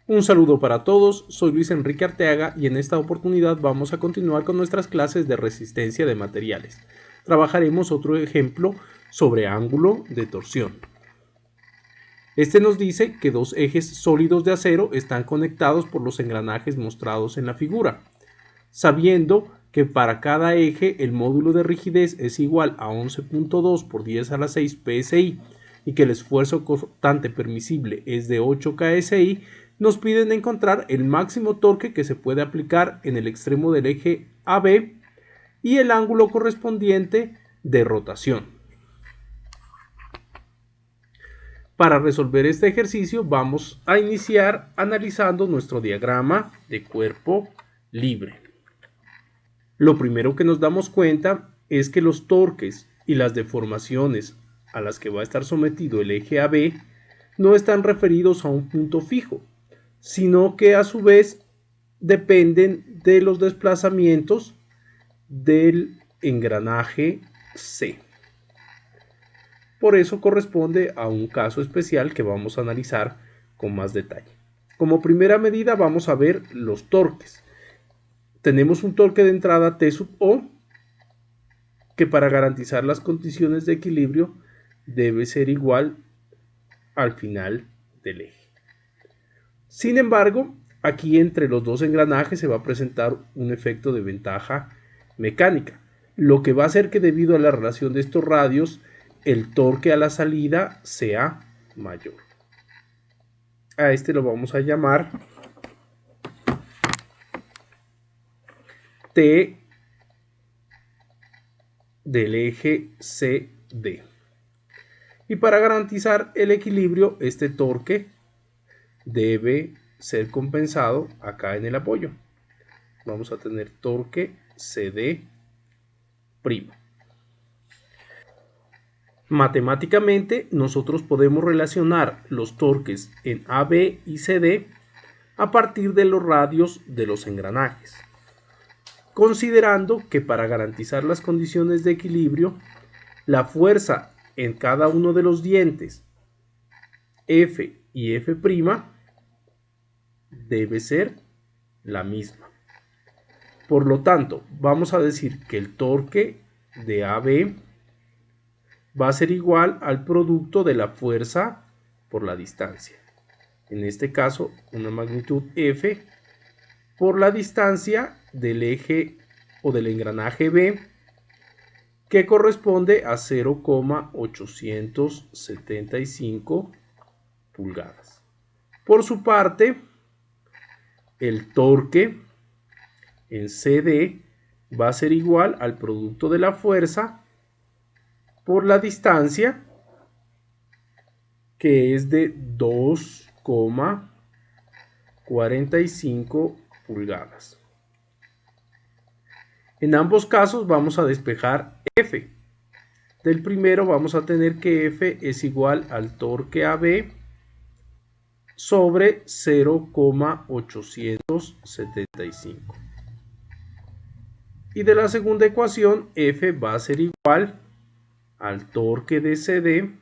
Un saludo para todos, soy Luis Enrique Arteaga y en esta oportunidad vamos a continuar con nuestras clases de resistencia de materiales. Trabajaremos otro ejemplo sobre ángulo de torsión. Este nos dice que dos ejes sólidos de acero están conectados por los engranajes mostrados en la figura. Sabiendo que para cada eje el módulo de rigidez es igual a 11.2 por 10 a la 6 psi y que el esfuerzo cortante permisible es de 8 ksi, nos piden encontrar el máximo torque que se puede aplicar en el extremo del eje AB y el ángulo correspondiente de rotación. Para resolver este ejercicio vamos a iniciar analizando nuestro diagrama de cuerpo libre. Lo primero que nos damos cuenta es que los torques y las deformaciones a las que va a estar sometido el eje AB no están referidos a un punto fijo, sino que a su vez dependen de los desplazamientos del engranaje C. Por eso corresponde a un caso especial que vamos a analizar con más detalle. Como primera medida vamos a ver los torques. Tenemos un torque de entrada T sub O que para garantizar las condiciones de equilibrio debe ser igual al final del eje. Sin embargo, aquí entre los dos engranajes se va a presentar un efecto de ventaja mecánica, lo que va a hacer que debido a la relación de estos radios, el torque a la salida sea mayor. A este lo vamos a llamar T del eje CD. Y para garantizar el equilibrio, este torque debe ser compensado acá en el apoyo. Vamos a tener torque CD'. Matemáticamente, nosotros podemos relacionar los torques en AB y CD a partir de los radios de los engranajes, considerando que para garantizar las condiciones de equilibrio, la fuerza en cada uno de los dientes F y F' debe ser la misma. Por lo tanto, vamos a decir que el torque de AB va a ser igual al producto de la fuerza por la distancia. En este caso, una magnitud F por la distancia del eje o del engranaje B, que corresponde a 0,875 pulgadas. Por su parte, el torque en CD va a ser igual al producto de la fuerza por la distancia, que es de 2,45 pulgadas. En ambos casos vamos a despejar F. Del primero vamos a tener que F es igual al torque AB sobre 0,875. Y de la segunda ecuación, F va a ser igual al torque de CD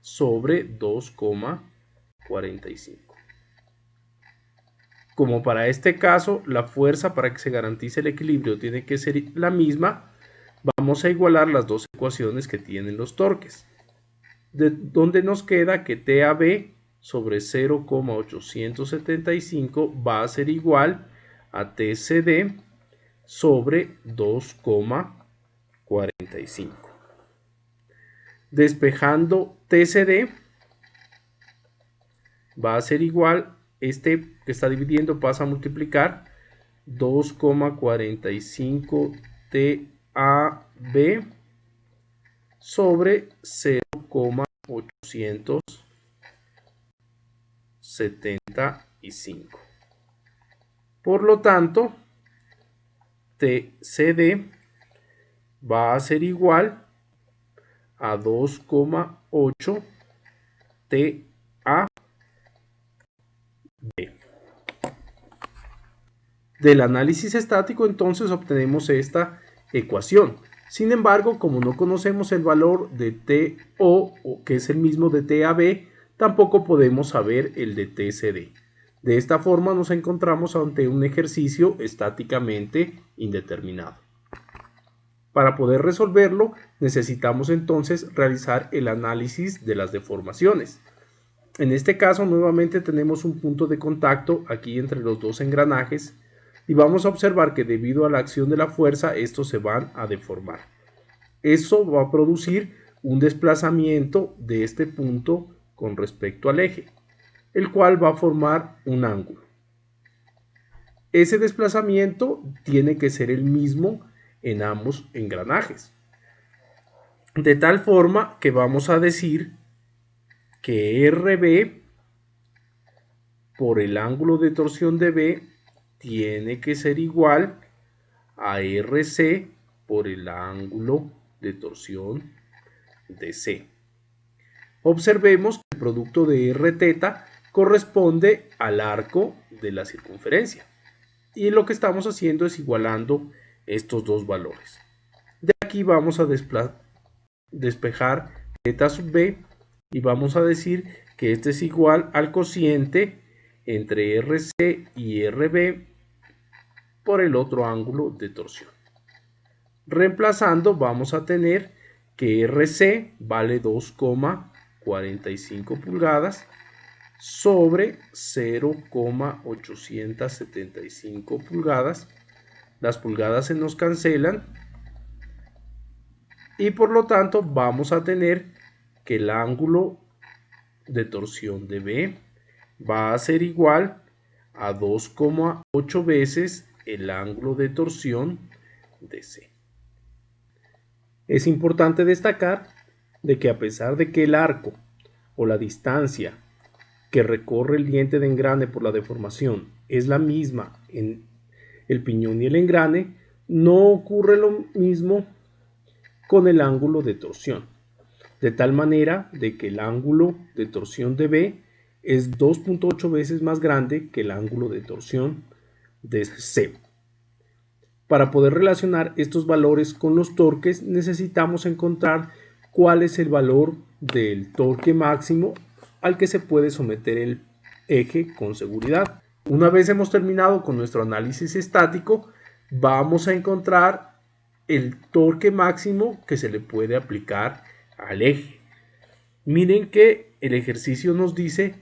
sobre 2,45. Como para este caso, la fuerza para que se garantice el equilibrio tiene que ser la misma, vamos a igualar las dos ecuaciones que tienen los torques, de donde nos queda que TAB sobre 0,875 va a ser igual a TCD sobre 2,45. Despejando TCD va a ser igual, este que está dividiendo pasa a multiplicar 2,45 TAB sobre 0,875. Por lo tanto, TCD va a ser igual a 2,8 TAB. Del análisis estático entonces obtenemos esta ecuación. Sin embargo, como no conocemos el valor de TO, que es el mismo de TAB, tampoco podemos saber el de TCD. De esta forma nos encontramos ante un ejercicio estáticamente indeterminado. Para poder resolverlo, necesitamos entonces realizar el análisis de las deformaciones. En este caso, nuevamente tenemos un punto de contacto aquí entre los dos engranajes y vamos a observar que debido a la acción de la fuerza, estos se van a deformar. Eso va a producir un desplazamiento de este punto con respecto al eje, el cual va a formar un ángulo. Ese desplazamiento tiene que ser el mismo en ambos engranajes, de tal forma que vamos a decir que RB por el ángulo de torsión de B tiene que ser igual a RC por el ángulo de torsión de C. Observemos que el producto de Rθ corresponde al arco de la circunferencia. Y lo que estamos haciendo es igualando estos dos valores. De aquí vamos a despejar θ sub b y vamos a decir que este es igual al cociente entre RC y RB por el otro ángulo de torsión. Reemplazando vamos a tener que RC vale 2,45 pulgadas sobre 0,875 pulgadas. Las pulgadas se nos cancelan y por lo tanto vamos a tener que el ángulo de torsión de B va a ser igual a 2,8 veces el ángulo de torsión de C. Es importante destacar de que a pesar de que el arco o la distancia que recorre el diente de engrane por la deformación es la misma en el piñón y el engrane, no ocurre lo mismo con el ángulo de torsión, de tal manera de que el ángulo de torsión de B es 2,8 veces más grande que el ángulo de torsión de C. Para poder relacionar estos valores con los torques necesitamos encontrar cuál es el valor del torque máximo al que se puede someter el eje con seguridad. Una vez hemos terminado con nuestro análisis estático, vamos a encontrar el torque máximo que se le puede aplicar al eje. Miren que el ejercicio nos dice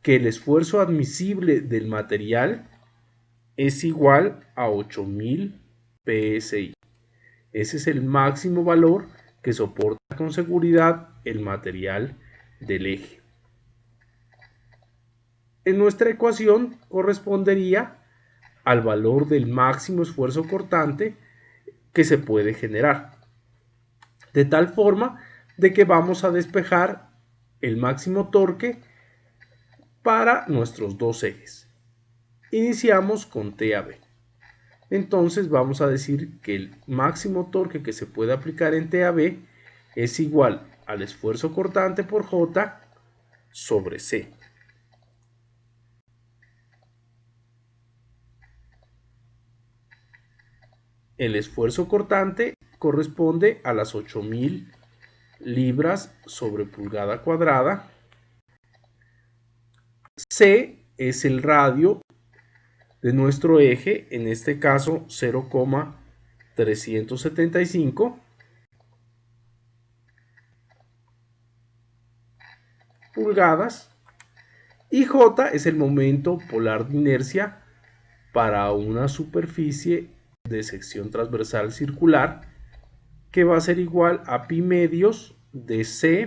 que el esfuerzo admisible del material es igual a 8000 PSI. Ese es el máximo valor que soporta con seguridad el material del eje. En nuestra ecuación correspondería al valor del máximo esfuerzo cortante que se puede generar, de tal forma de que vamos a despejar el máximo torque para nuestros dos ejes. Iniciamos con TAB. Entonces vamos a decir que el máximo torque que se puede aplicar en TAB es igual al esfuerzo cortante por J sobre C. El esfuerzo cortante corresponde a las 8000 libras sobre pulgada cuadrada. C es el radio de nuestro eje, en este caso 0,375 pulgadas, y J es el momento polar de inercia para una superficie de sección transversal circular, que va a ser igual a pi medios de C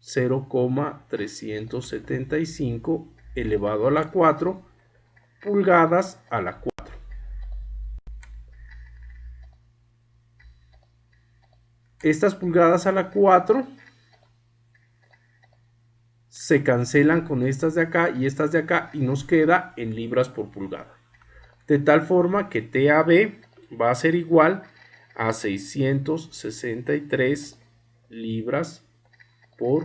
0,375 elevado a la 4 pulgadas a la 4. Estas pulgadas a la 4 se cancelan con estas de acá y estas de acá y nos queda en libras por pulgada. De tal forma que TAB va a ser igual a 663 libras por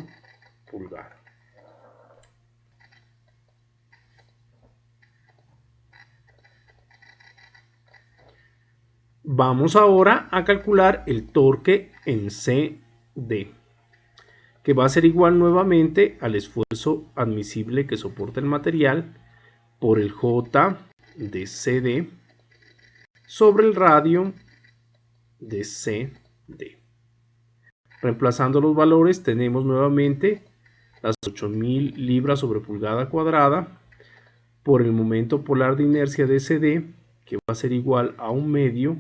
pulgada. Vamos ahora a calcular el torque en CD, que va a ser igual nuevamente al esfuerzo admisible que soporta el material por el J de CD sobre el radio de CD. Reemplazando los valores tenemos nuevamente las 8000 libras sobre pulgada cuadrada por el momento polar de inercia de CD, que va a ser igual a un medio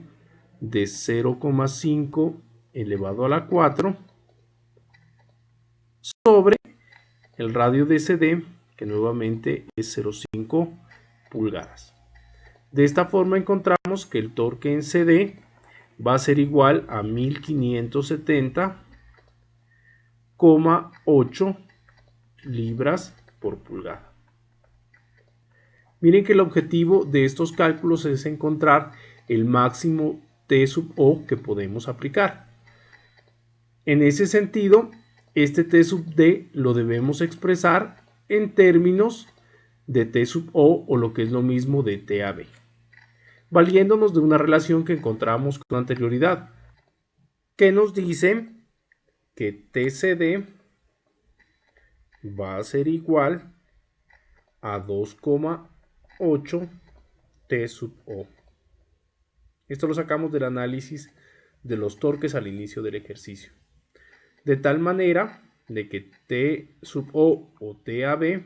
de 0,5 elevado a la 4 sobre el radio de CD, que nuevamente es 0,5 pulgadas. De esta forma encontramos que el torque en CD va a ser igual a 1570,8 libras por pulgada. Miren que el objetivo de estos cálculos es encontrar el máximo T sub O que podemos aplicar. En ese sentido, este T sub D lo debemos expresar en términos de T sub O lo que es lo mismo de TAB, valiéndonos de una relación que encontramos con anterioridad, que nos dice que TCD va a ser igual a 2,8 T sub O. Esto lo sacamos del análisis de los torques al inicio del ejercicio. De tal manera de que T sub O TAB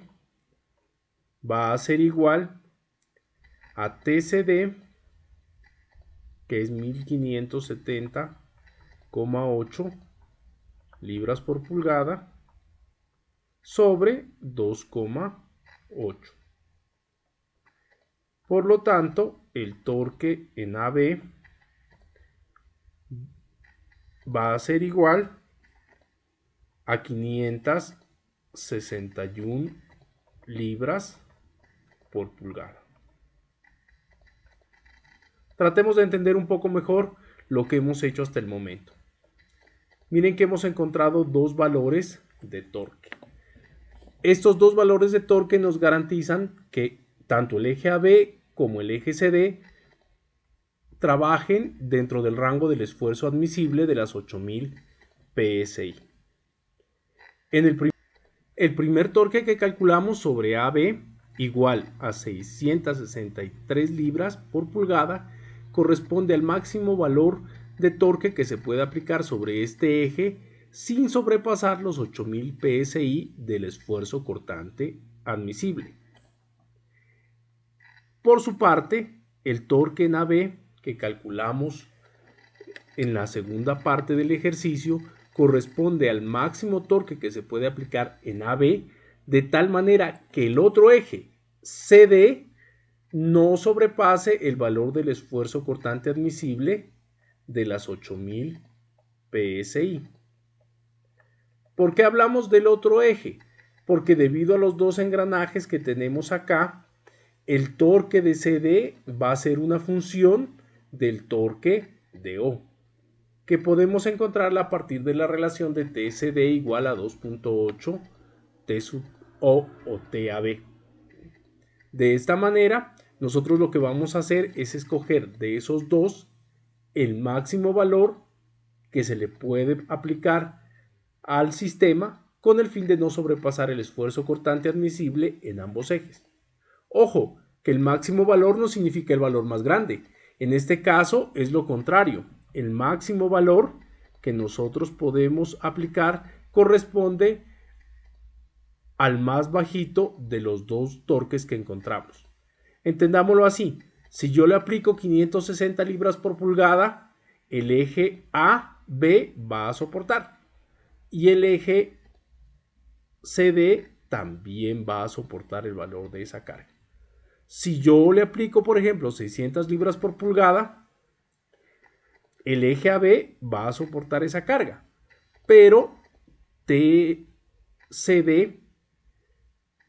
va a ser igual a TCD, que es 1570,8 libras por pulgada, sobre 2,8. Por lo tanto, el torque en AB va a ser igual a 561 libras por pulgada. Tratemos de entender un poco mejor lo que hemos hecho hasta el momento. Miren que hemos encontrado dos valores de torque. Estos dos valores de torque nos garantizan que tanto el eje AB como el eje CD trabajen dentro del rango del esfuerzo admisible de las 8000 PSI. El primer torque que calculamos sobre AB, igual a 663 libras por pulgada, corresponde al máximo valor de torque que se puede aplicar sobre este eje sin sobrepasar los 8000 PSI del esfuerzo cortante admisible. Por su parte, el torque en AB que calculamos en la segunda parte del ejercicio corresponde al máximo torque que se puede aplicar en AB, de tal manera que el otro eje, CD, no sobrepase el valor del esfuerzo cortante admisible de las 8000 PSI. ¿Por qué hablamos del otro eje? Porque debido a los dos engranajes que tenemos acá, el torque de CD va a ser una función del torque de O, que podemos encontrarla a partir de la relación de TCD igual a 2.8 T sub O TAB. De esta manera, nosotros lo que vamos a hacer es escoger de esos dos el máximo valor que se le puede aplicar al sistema con el fin de no sobrepasar el esfuerzo cortante admisible en ambos ejes. Ojo, que el máximo valor no significa el valor más grande. En este caso es lo contrario. El máximo valor que nosotros podemos aplicar corresponde al más bajito de los dos torques que encontramos. Entendámoslo así. Si yo le aplico 560 libras por pulgada, el eje AB va a soportar. Y el eje CD también va a soportar el valor de esa carga. Si yo le aplico, por ejemplo, 600 libras por pulgada, el eje AB va a soportar esa carga, pero TCD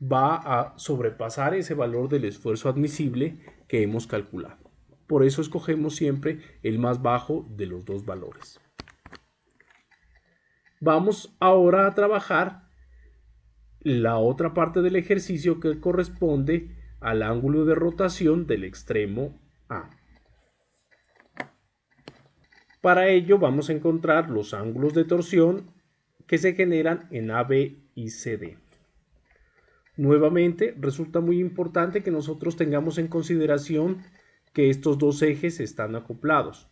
va a sobrepasar ese valor del esfuerzo admisible que hemos calculado. Por eso escogemos siempre el más bajo de los dos valores. Vamos ahora a trabajar la otra parte del ejercicio que corresponde al ángulo de rotación del extremo A. Para ello vamos a encontrar los ángulos de torsión que se generan en AB y CD. Nuevamente, resulta muy importante que nosotros tengamos en consideración que estos dos ejes están acoplados.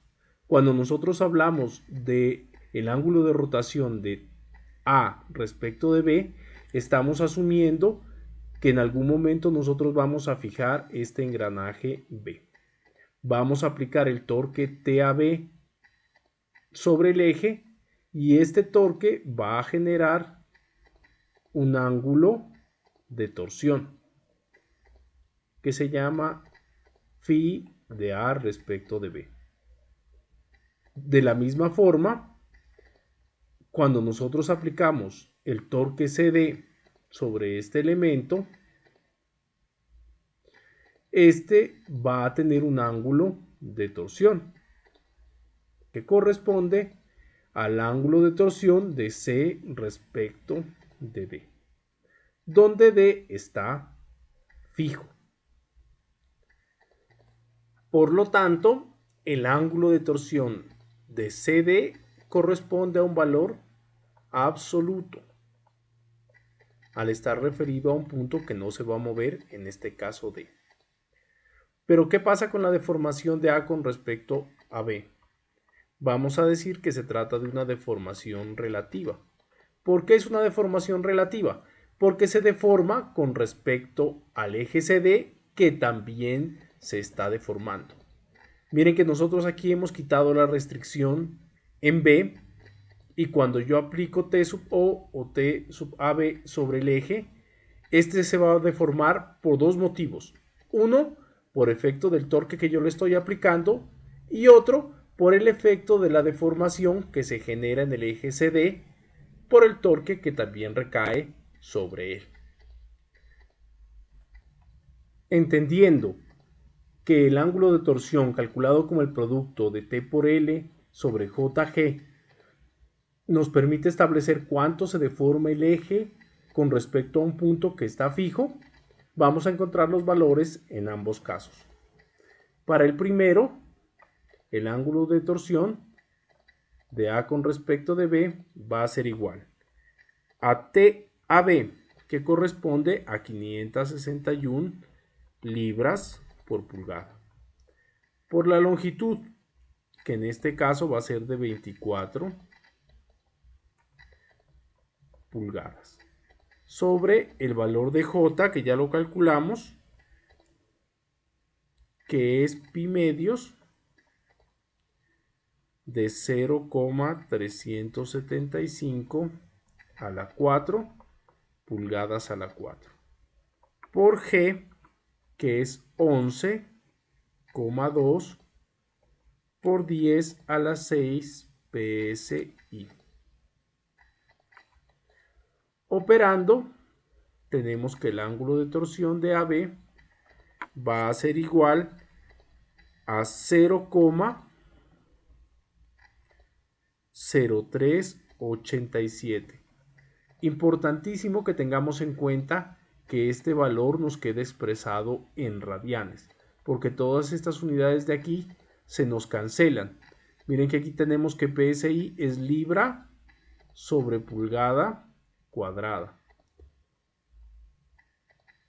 Cuando nosotros hablamos de el ángulo de rotación de A respecto de B, estamos asumiendo que en algún momento nosotros vamos a fijar este engranaje B. Vamos a aplicar el torque TAB sobre el eje y este torque va a generar un ángulo de torsión que se llama phi de A respecto de B. De la misma forma, cuando nosotros aplicamos el torque CD sobre este elemento, este va a tener un ángulo de torsión que corresponde al ángulo de torsión de C respecto de D, donde D está fijo. Por lo tanto, el ángulo de torsión de CD corresponde a un valor absoluto, al estar referido a un punto que no se va a mover, en este caso D. Pero ¿qué pasa con la deformación de A con respecto a B? Vamos a decir que se trata de una deformación relativa. ¿Por qué es una deformación relativa? Porque se deforma con respecto al eje CD, que también se está deformando. Miren que nosotros aquí hemos quitado la restricción en B, y cuando yo aplico T sub O o T sub AB sobre el eje, este se va a deformar por dos motivos. Uno, por efecto del torque que yo le estoy aplicando, y otro, por el efecto de la deformación que se genera en el eje CD por el torque que también recae sobre él. Entendiendo que el ángulo de torsión calculado como el producto de T por L sobre JG nos permite establecer cuánto se deforma el eje con respecto a un punto que está fijo, vamos a encontrar los valores en ambos casos. Para el primero, el ángulo de torsión de A con respecto de B va a ser igual a TAB, que corresponde a 561 libras por pulgada, por la longitud, que en este caso va a ser de 24 pulgadas, sobre el valor de J, que ya lo calculamos, que es pi medios de 0,375 a la 4 pulgadas a la 4, por G, que es 11,2 por 10 a la 6 psi. Operando, tenemos que el ángulo de torsión de AB va a ser igual a 0,0387. Importantísimo que tengamos en cuenta que este valor nos quede expresado en radianes, porque todas estas unidades de aquí se nos cancelan. Miren que aquí tenemos que PSI es libra sobre pulgada cuadrada.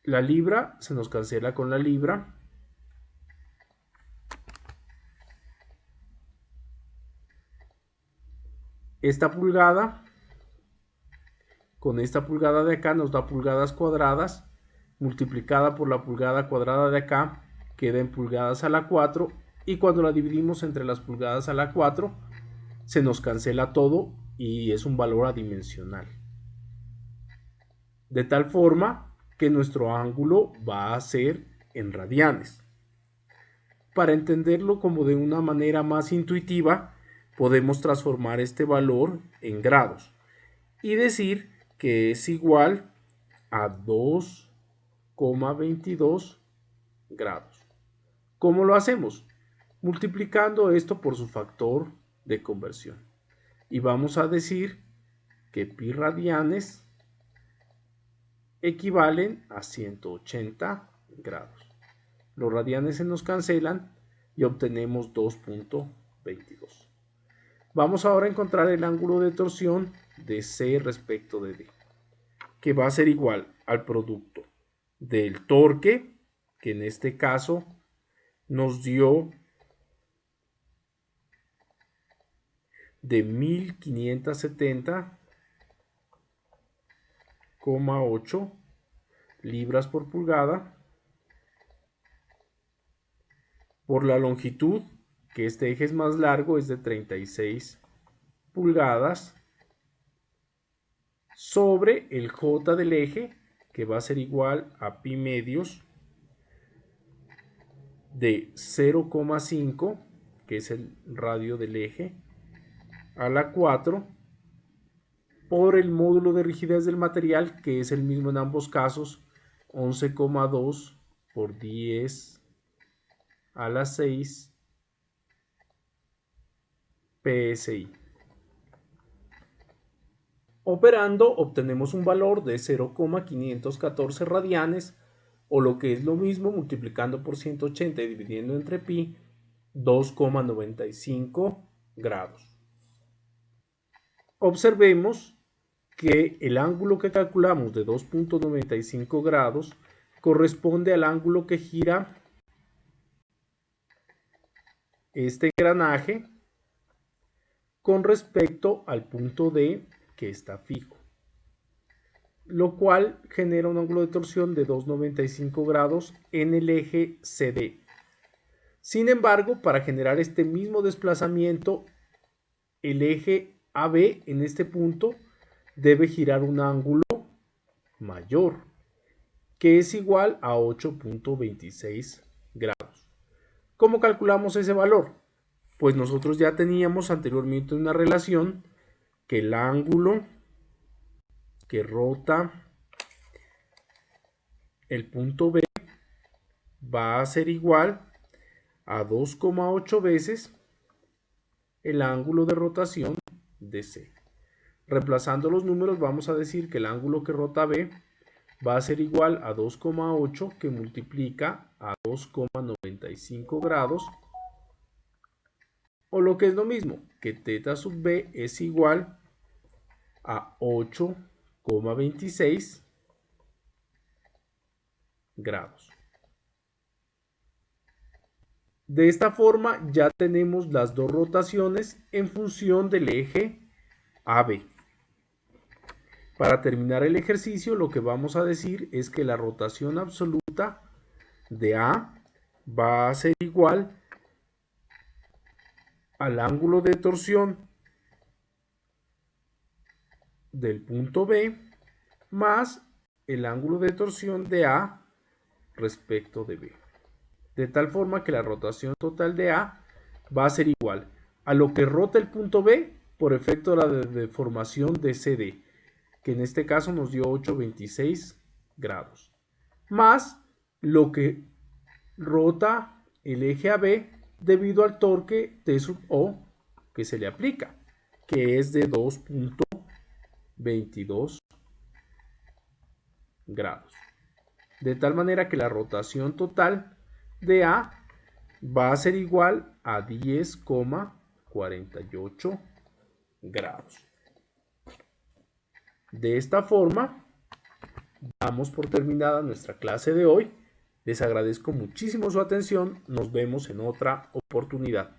La libra se nos cancela con la libra. Esta pulgada con esta pulgada de acá nos da pulgadas cuadradas, multiplicada por la pulgada cuadrada de acá queda en pulgadas a la 4, y cuando la dividimos entre las pulgadas a la 4 se nos cancela todo y es un valor adimensional. De tal forma que nuestro ángulo va a ser en radianes. Para entenderlo como de una manera más intuitiva, podemos transformar este valor en grados y decir que es igual a 2,22 grados. ¿Cómo lo hacemos? Multiplicando esto por su factor de conversión. Y vamos a decir que pi radianes equivalen a 180 grados. Los radianes se nos cancelan y obtenemos 2,22. Vamos ahora a encontrar el ángulo de torsión de C respecto de D, que va a ser igual al producto del torque, que en este caso nos dio de 1570,8 libras por pulgada, por la longitud, que este eje es más largo, es de 36 pulgadas, sobre el J del eje, que va a ser igual a pi medios de 0,5, que es el radio del eje, a la 4, por el módulo de rigidez del material, que es el mismo en ambos casos, 11,2 por 10 a la 6 PSI. Operando obtenemos un valor de 0,514 radianes, o lo que es lo mismo, multiplicando por 180 y dividiendo entre pi, 2,95 grados. Observemos que el ángulo que calculamos de 2,95 grados corresponde al ángulo que gira este engranaje con respecto al punto D, que está fijo, lo cual genera un ángulo de torsión de 2,95 grados en el eje CD. Sin embargo, para generar este mismo desplazamiento, el eje AB en este punto debe girar un ángulo mayor, que es igual a 8,26 grados. ¿Cómo calculamos ese valor? Pues nosotros ya teníamos anteriormente una relación que el ángulo que rota el punto B va a ser igual a 2,8 veces el ángulo de rotación de C. Reemplazando los números, vamos a decir que el ángulo que rota B va a ser igual a 2,8 que multiplica a 2,95 grados, o lo que es lo mismo, que θ sub B es igual a 8,26 grados. De esta forma ya tenemos las dos rotaciones en función del eje AB. Para terminar el ejercicio, lo que vamos a decir es que la rotación absoluta de A va a ser igual al ángulo de torsión del punto B más el ángulo de torsión de A respecto de B. De tal forma que la rotación total de A va a ser igual a lo que rota el punto B por efecto de la deformación de CD, que en este caso nos dio 8,26 grados, más lo que rota el eje AB debido al torque T sub O que se le aplica, que es de 2,22 grados. De tal manera que la rotación total de A va a ser igual a 10,48 grados. De esta forma, damos por terminada nuestra clase de hoy. Les agradezco muchísimo su atención. Nos vemos en otra oportunidad.